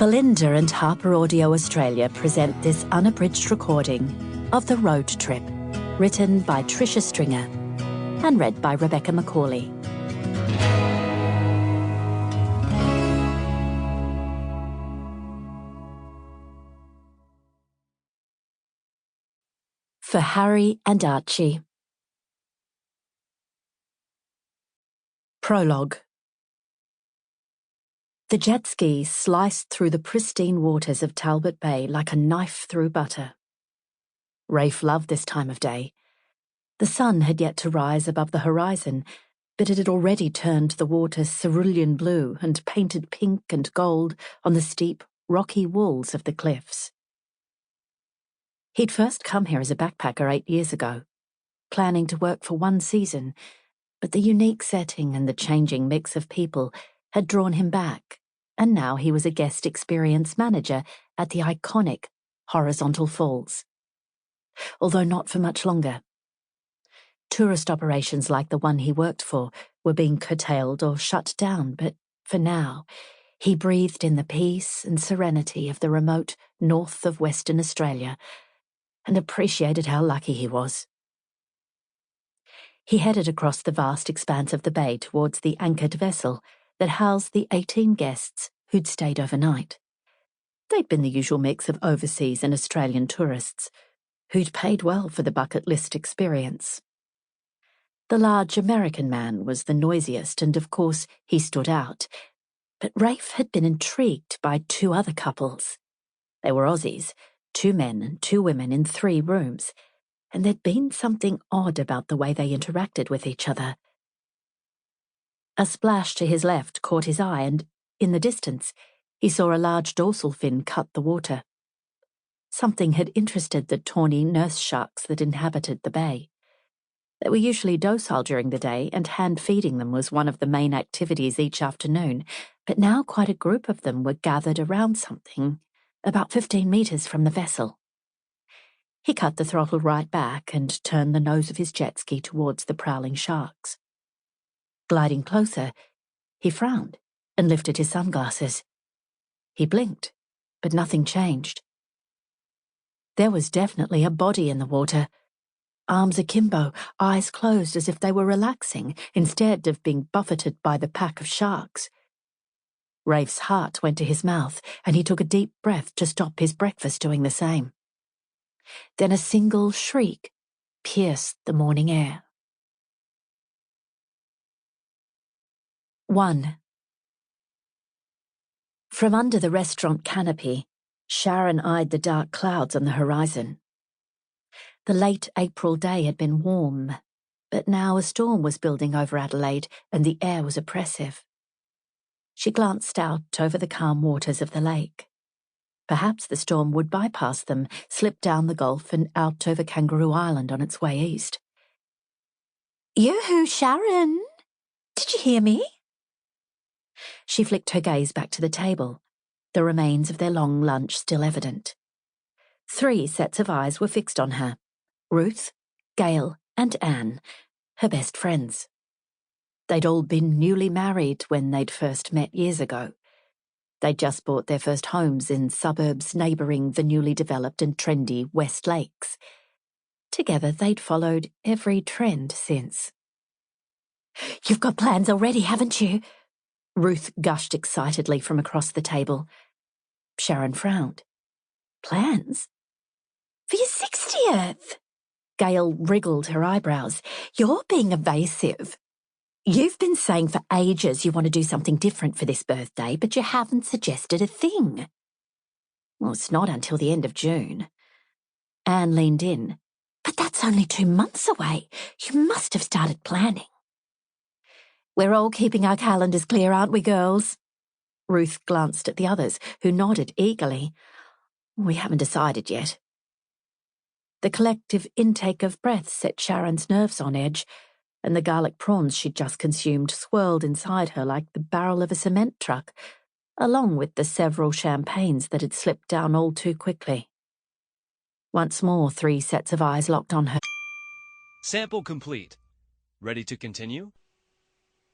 Belinda and HarperAudio Australia present this unabridged recording of The Road Trip, written by Tricia Stringer and read by Rebecca Macauley. For Harry and Archie. Prologue. The jet ski sliced through the pristine waters of Talbot Bay like a knife through butter. Rafe loved this time of day. The sun had yet to rise above the horizon, but it had already turned the water cerulean blue and painted pink and gold on the steep, rocky walls of the cliffs. He'd first come here as a backpacker 8 years ago, planning to work for one season, but the unique setting and the changing mix of people had drawn him back, and now he was a guest experience manager at the iconic Horizontal Falls. Although not for much longer. Tourist operations like the one he worked for were being curtailed or shut down, but for now, he breathed in the peace and serenity of the remote north of Western Australia and appreciated how lucky he was. He headed across the vast expanse of the bay towards the anchored vessel that housed the 18 guests who'd stayed overnight. They'd been the usual mix of overseas and Australian tourists, who'd paid well for the bucket list experience. The large American man was the noisiest, and of course he stood out, but Rafe had been intrigued by two other couples. They were Aussies, 2 men and 2 women in 3 rooms, and there'd been something odd about the way they interacted with each other. A splash to his left caught his eye, and, in the distance, he saw a large dorsal fin cut the water. Something had interested the tawny nurse sharks that inhabited the bay. They were usually docile during the day, and hand-feeding them was one of the main activities each afternoon, but now quite a group of them were gathered around something about 15 metres from the vessel. He cut the throttle right back and turned the nose of his jet ski towards the prowling sharks. Gliding closer, he frowned and lifted his sunglasses. He blinked, but nothing changed. There was definitely a body in the water, arms akimbo, eyes closed as if they were relaxing instead of being buffeted by the pack of sharks. Rafe's heart went to his mouth, and he took a deep breath to stop his breakfast doing the same. Then a single shriek pierced the morning air. 1. From under the restaurant canopy, Sharyn eyed the dark clouds on the horizon. The late April day had been warm, but now a storm was building over Adelaide and the air was oppressive. She glanced out over the calm waters of the lake. Perhaps the storm would bypass them, slip down the Gulf and out over Kangaroo Island on its way east. "Yoo-hoo, Sharyn! Did you hear me?" She flicked her gaze back to the table, the remains of their long lunch still evident. 3 sets of eyes were fixed on her: Ruth, Gail, and Anne, her best friends. They'd all been newly married when they'd first met years ago. They'd just bought their first homes in suburbs neighbouring the newly developed and trendy West Lakes. Together they'd followed every trend since. "You've got plans already, haven't you?" Ruth gushed excitedly from across the table. Sharyn frowned. "Plans? For your 60th? Gail wriggled her eyebrows. "You're being evasive. You've been saying for ages you want to do something different for this birthday, but you haven't suggested a thing." "Well, it's not until the end of June." Anne leaned in. "But that's only 2 months away. You must have started planning." "We're all keeping our calendars clear, aren't we, girls?" Ruth glanced at the others, who nodded eagerly. "We haven't decided yet." The collective intake of breath set Sharyn's nerves on edge, and the garlic prawns she'd just consumed swirled inside her like the barrel of a cement truck, along with the several champagnes that had slipped down all too quickly. Once more 3 sets of eyes locked on her. Sample complete. Ready to continue?